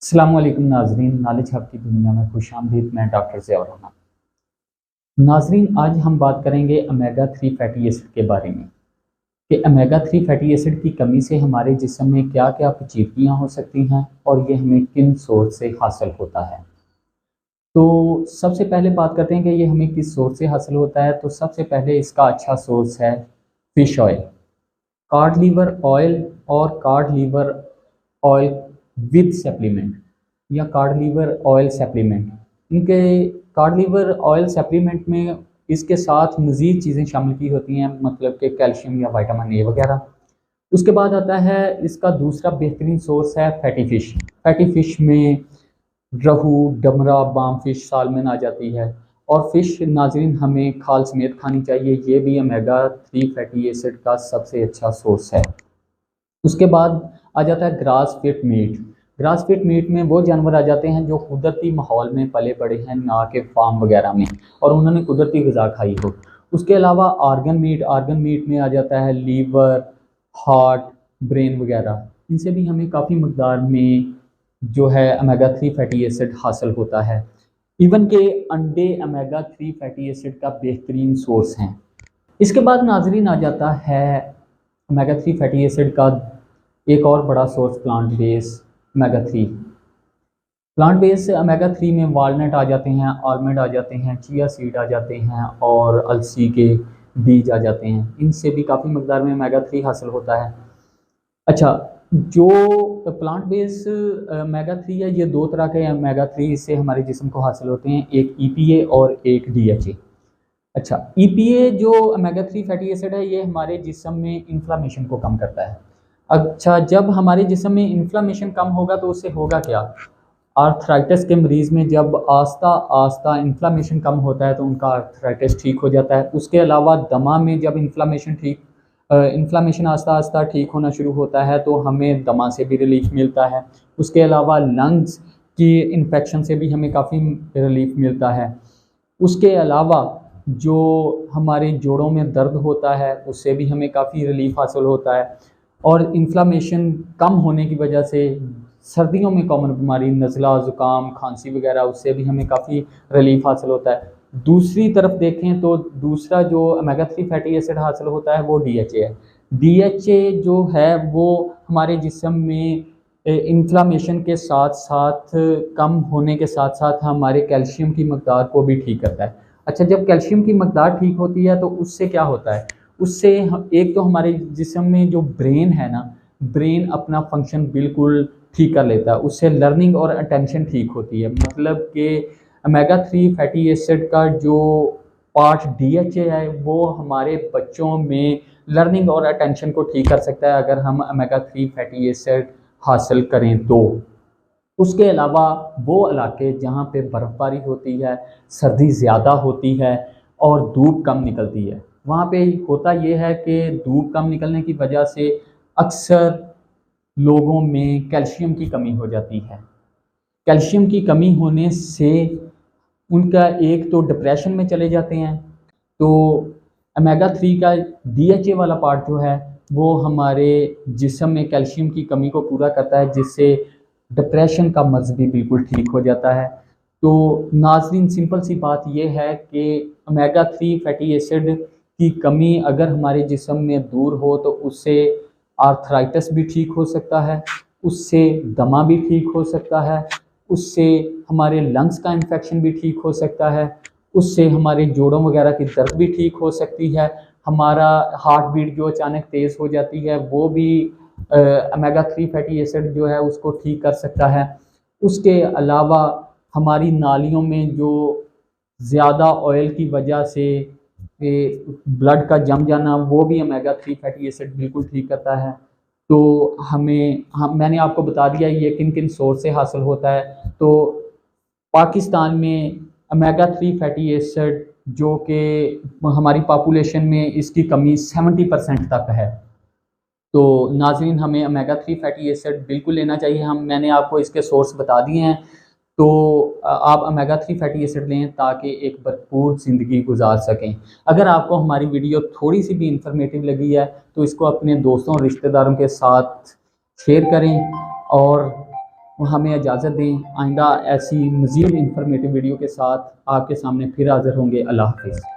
अस्सलाम वालेकुम नाजरीन, नॉलेज हब की दुनिया में खुशामदीद। मैं डॉक्टर ज़ियाउर रहमान। नाजरीन, आज हम बात करेंगे ओमेगा 3 फैटी एसिड के बारे में कि ओमेगा 3 फैटी एसिड की कमी से हमारे जिस्म में क्या क्या पेचीदगियाँ हो सकती हैं और ये हमें किन सोर्स से हासिल होता है। तो सबसे पहले बात करते हैं कि ये हमें किस सोर्स से हासिल होता है। तो सबसे पहले इसका अच्छा सोर्स है fish oil, cod liver oil और cod liver oil with supplement या कॉड लीवर ऑयल सप्लीमेंट। इनके कॉड लीवर ऑयल सप्लीमेंट में इसके साथ मज़ीद चीज़ें शामिल की होती हैं, मतलब कि कैल्शियम या विटामिन ए वगैरह। उसके बाद आता है इसका दूसरा बेहतरीन सोर्स है फैटी फ़िश। फैटी फ़िश में रहू, डमरा, बाम फ़िश, सालमन आ जाती है। और फ़िश नाज़रीन हमें खाल समेत खानी चाहिए, ये भी ओमेगा 3 फैटी एसिड का सबसे अच्छा सोर्स है। उसके बाद आ जाता है grass fed meat. Grass fed meat में वो जानवर आ जाते हैं जो कुदरती माहौल में पले बड़े हैं, ना कि फार्म वगैरह में, और उन्होंने कुदरती ग़िज़ा खाई हो। उसके अलावा आर्गन मीट में आ जाता है लीवर, हार्ट, ब्रेन वगैरह। इनसे भी हमें काफ़ी मकदार में जो है ओमेगा 3 फैटी एसिड हासिल होता है। इवन के अंडे ओमेगा 3 फैटी एसिड का बेहतरीन सोर्स हैं। इसके बाद नाजरीन आ जाता है ओमेगा 3 फैटी एसिड का एक और बड़ा source plant base omega 3। Plant base omega 3 में वालनट आ जाते हैं, आलमंड आ जाते हैं, चिया सीड आ जाते हैं और अलसी के बीज आ जाते हैं। इनसे भी काफ़ी मकदार में ओमेगा 3 हासिल होता है। अच्छा, जो प्लांट बेस ओमेगा 3 है, ये दो तरह के ओमेगा 3 इससे हमारे जिस्म को हासिल होते हैं, एक EPA और एक DHA। अच्छा, EPA जो ओमेगा 3 फैटी एसिड है, ये हमारे जिस्म में इन्फ्लामेशन को कम करता है। अच्छा, जब हमारे जिस्म में इन्फ्लामेशन कम होगा तो उससे होगा क्या? आर्थराइटिस के मरीज़ में जब आस्ता आस्ता इन्फ्लामेशन कम होता है तो उनका आर्थराइटिस ठीक हो जाता है। उसके अलावा दमा में जब इन्फ्लामेशन आस्ता आस्ता ठीक होना शुरू होता है तो हमें दमा से भी रिलीफ मिलता है। उसके अलावा लंग्स की इन्फेक्शन से भी हमें काफ़ी रिलीफ मिलता है। उसके अलावा जो हमारे जोड़ों में दर्द होता है उससे भी हमें काफ़ी रिलीफ हासिल होता है। और इन्फ्लामेशन कम होने की वजह से सर्दियों में कॉमन बीमारी नज़ला, ज़ुकाम, खांसी वगैरह, उससे भी हमें काफ़ी रिलीफ हासिल होता है। दूसरी तरफ देखें तो दूसरा जो ओमेगा 3 फैटी एसिड हासिल होता है वो DHA है। DHA जो है वो हमारे जिस्म में इन्फ्लामेशन के साथ साथ कम होने के साथ साथ हमारे कैल्शियम की मकदार को भी ठीक करता है। अच्छा, जब कैल्शियम की मकदार ठीक होती है तो उससे क्या होता है? उससे एक तो हमारे जिस्म में जो ब्रेन है ना, ब्रेन अपना फंक्शन बिल्कुल ठीक कर लेता है, उससे लर्निंग और अटेंशन ठीक होती है। मतलब कि ओमेगा 3 फैटी एसिड का जो पार्ट DHA है वो हमारे बच्चों में लर्निंग और अटेंशन को ठीक कर सकता है अगर हम ओमेगा 3 फैटी एसिड हासिल करें तो। उसके अलावा वो इलाके जहाँ पे बर्फ़बारी होती है, सर्दी ज़्यादा होती है और धूप कम निकलती है, वहाँ पे होता ये है कि धूप कम निकलने की वजह से अक्सर लोगों में कैल्शियम की कमी हो जाती है। कैल्शियम की कमी होने से उनका एक तो डिप्रेशन में चले जाते हैं। तो ओमेगा 3 का DHA वाला पार्ट जो है वो हमारे जिस्म में कैल्शियम की कमी को पूरा करता है, जिससे डिप्रेशन का मर्ज़ भी बिल्कुल ठीक हो जाता है। तो नाज़रीन, सिंपल सी बात ये है कि ओमेगा 3 फैटी एसिड की कमी अगर हमारे जिस्म में दूर हो तो उससे आर्थराइटिस भी ठीक हो सकता है, उससे दमा भी ठीक हो सकता है, उससे हमारे लंग्स का इन्फेक्शन भी ठीक हो सकता है, उससे हमारे जोड़ों वगैरह की दर्द भी ठीक हो सकती है, हमारा हार्ट बीट जो अचानक तेज़ हो जाती है वो भी ओमेगा 3 फैटी एसिड जो है उसको ठीक कर सकता है। उसके अलावा हमारी नालियों में जो ज़्यादा ऑयल की वजह से ब्लड का जम जाना, वो भी ओमेगा 3 फैटी एसिड बिल्कुल ठीक करता है। तो मैंने आपको बता दिया ये किन किन सोर्स से हासिल होता है। तो पाकिस्तान में ओमेगा 3 फैटी एसिड जो कि हमारी पॉपुलेशन में इसकी कमी 70% तक है। तो नाज़रीन, हमें ओमेगा 3 फैटी एसिड बिल्कुल लेना चाहिए। मैंने आपको इसके सोर्स बता दिए हैं। तो आप ओमेगा 3 फैटी एसिड लें ताकि एक भरपूर ज़िंदगी गुजार सकें। अगर आपको हमारी वीडियो थोड़ी सी भी इंफॉर्मेटिव लगी है तो इसको अपने दोस्तों और रिश्तेदारों के साथ शेयर करें और वो हमें इजाज़त दें। आइंदा ऐसी मज़ीद इंफॉर्मेटिव वीडियो के साथ आपके सामने फिर हाज़िर होंगे। अल्लाह हाफ़िज़।